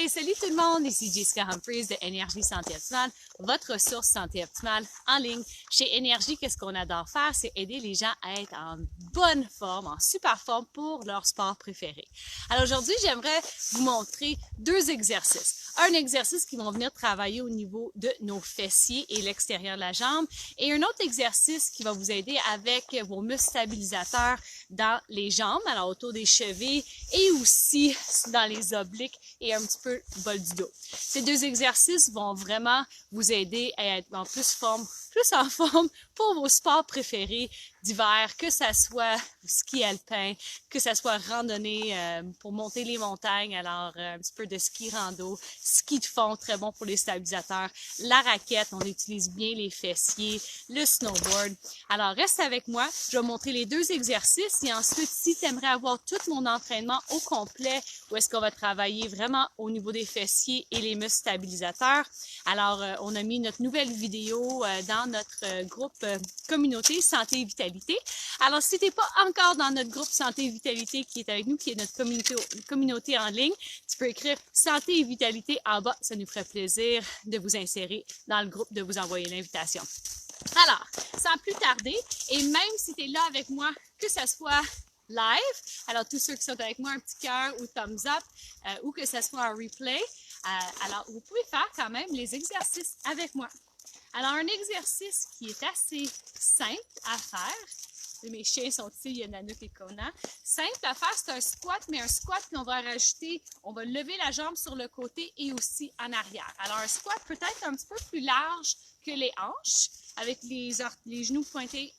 Hey, salut tout le monde, ici Jessica Humphries de Énergie Santé Optimale, votre ressource santé optimale en ligne. Chez Énergie, qu'est-ce qu'on adore faire? C'est aider les gens à être en bonne forme, en super forme pour leur sport préféré. Alors aujourd'hui, j'aimerais vous montrer deux exercices. Un exercice qui vont venir travailler au niveau de nos fessiers et l'extérieur de la jambe et un autre exercice qui va vous aider avec vos muscles stabilisateurs dans les jambes, alors autour des chevilles et aussi dans les obliques et un petit peu le bol du dos. Ces deux exercices vont vraiment vous aider à être en plus en forme pour vos sports préférés d'hiver, que ça soit ski alpin, que ça soit randonnée pour monter les montagnes, alors un petit peu de ski rando, ski de fond, très bon pour les stabilisateurs, la raquette, on utilise bien les fessiers, le snowboard. Alors reste avec moi, je vais montrer les deux exercices et ensuite si tu aimerais avoir tout mon entraînement au complet, où est-ce qu'on va travailler vraiment au niveau des fessiers et les muscles stabilisateurs. Alors on a mis notre nouvelle vidéo dans notre groupe communauté Santé et Vitalité. Alors, si tu n'es pas encore dans notre groupe Santé et Vitalité qui est avec nous, qui est notre communauté en ligne, tu peux écrire Santé et Vitalité en bas. Ça nous ferait plaisir de vous insérer dans le groupe, de vous envoyer l'invitation. Alors, sans plus tarder, et même si tu es là avec moi, que ça soit live, alors tous ceux qui sont avec moi, un petit cœur ou thumbs up, ou que ça soit en replay, alors vous pouvez faire quand même les exercices avec moi. Alors, un exercice qui est assez simple à faire, mes chiens sont ici, il y a Nanook et Kona. Simple à faire, c'est un squat, mais un squat qu'on va rajouter, on va lever la jambe sur le côté et aussi en arrière. Alors, un squat peut être un petit peu plus large que les hanches, avec les genoux pointés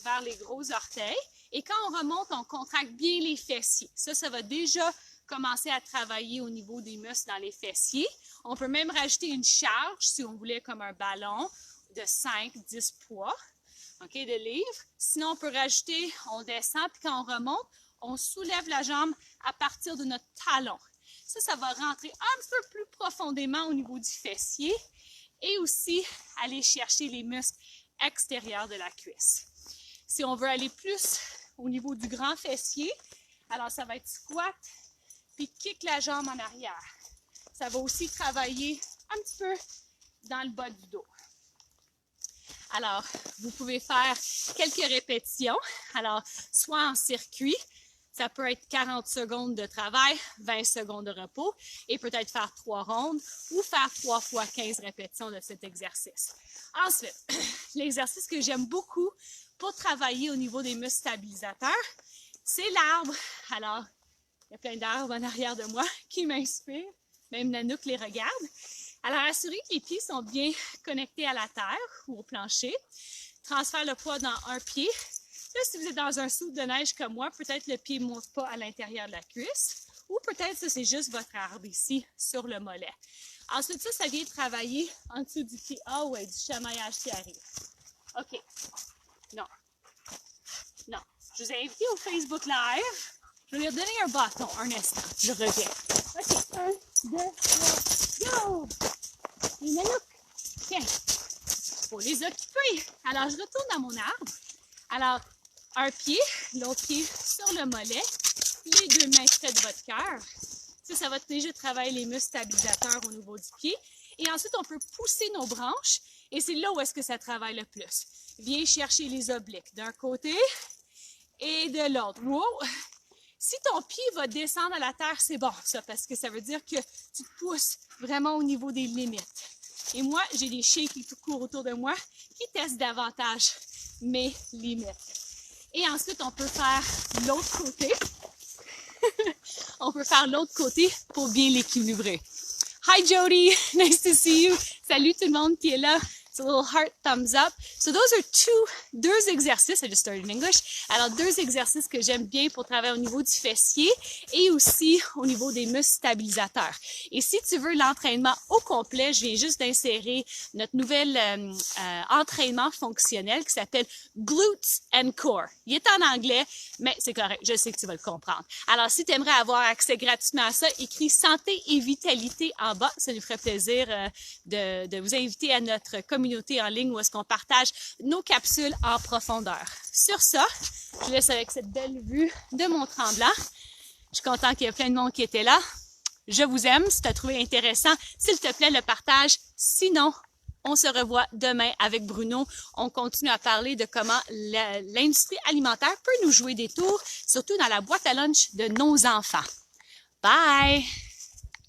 vers les gros orteils. Et quand on remonte, on contracte bien les fessiers. Ça va déjà commencer à travailler au niveau des muscles dans les fessiers. On peut même rajouter une charge, si on voulait, comme un ballon de 5-10 poids, de livres. Sinon, on peut rajouter, on descend, puis quand on remonte, on soulève la jambe à partir de notre talon. Ça va rentrer un petit peu plus profondément au niveau du fessier et aussi aller chercher les muscles extérieurs de la cuisse. Si on veut aller plus au niveau du grand fessier, alors ça va être squat, puis kick la jambe en arrière. Ça va aussi travailler un petit peu dans le bas du dos. Alors, vous pouvez faire quelques répétitions. Alors, soit en circuit, ça peut être 40 secondes de travail, 20 secondes de repos, et peut-être faire 3 rondes ou faire 3 fois 15 répétitions de cet exercice. Ensuite, l'exercice que j'aime beaucoup pour travailler au niveau des muscles stabilisateurs, c'est l'arbre. Alors, il y a plein d'arbres en arrière de moi qui m'inspirent. Même Nanook les regarde. Alors, assurez que les pieds sont bien connectés à la terre ou au plancher. Transfère le poids dans un pied. Là, si vous êtes dans un soude de neige comme moi, peut-être le pied ne monte pas à l'intérieur de la cuisse. Ou peut-être ça, c'est juste votre arbre ici, sur le mollet. Ensuite, ça vient travailler en dessous du pied. Ah ouais, du chamaillage qui arrive. OK. Non. Non. Je vous ai invité au Facebook Live. Je vais lui redonner un bâton, un instant. Je reviens. OK. 1, 2, 3, go! Les Nanook. Tiens. Faut les occuper. Alors, je retourne dans mon arbre. Alors, un pied, l'autre pied sur le mollet. Les deux mains près de votre cœur. Ça va déjà travailler les muscles stabilisateurs au niveau du pied. Et ensuite, on peut pousser nos branches. Et c'est là où est-ce que ça travaille le plus. Viens chercher les obliques d'un côté et de l'autre. Wow! Si ton pied va descendre à la terre, c'est bon, ça, parce que ça veut dire que tu te pousses vraiment au niveau des limites. Et moi, j'ai des chiens qui courent autour de moi qui testent davantage mes limites. Et ensuite, on peut faire l'autre côté. On peut faire l'autre côté pour bien l'équilibrer. Hi Jody, nice to see you. Salut tout le monde qui est là. It's a little heart thumbs up. So those are deux exercices. I just started in English. Alors, deux exercices que j'aime bien pour travailler au niveau du fessier et aussi au niveau des muscles stabilisateurs. Et si tu veux l'entraînement au complet, je viens juste d'insérer notre nouvel entraînement fonctionnel qui s'appelle Glutes and Core. Il est en anglais, mais c'est correct. Je sais que tu vas le comprendre. Alors, si tu aimerais avoir accès gratuitement à ça, écris Santé et Vitalité en bas. Ça nous ferait plaisir de vous inviter à notre communauté en ligne où est-ce qu'on partage nos capsules en profondeur. Sur ça, je vous laisse avec cette belle vue de Mont-Tremblant. Je suis contente qu'il y ait plein de monde qui était là. Je vous aime. Si tu as trouvé intéressant, s'il te plaît, le partage. Sinon, on se revoit demain avec Bruno. On continue à parler de comment l'industrie alimentaire peut nous jouer des tours, surtout dans la boîte à lunch de nos enfants. Bye!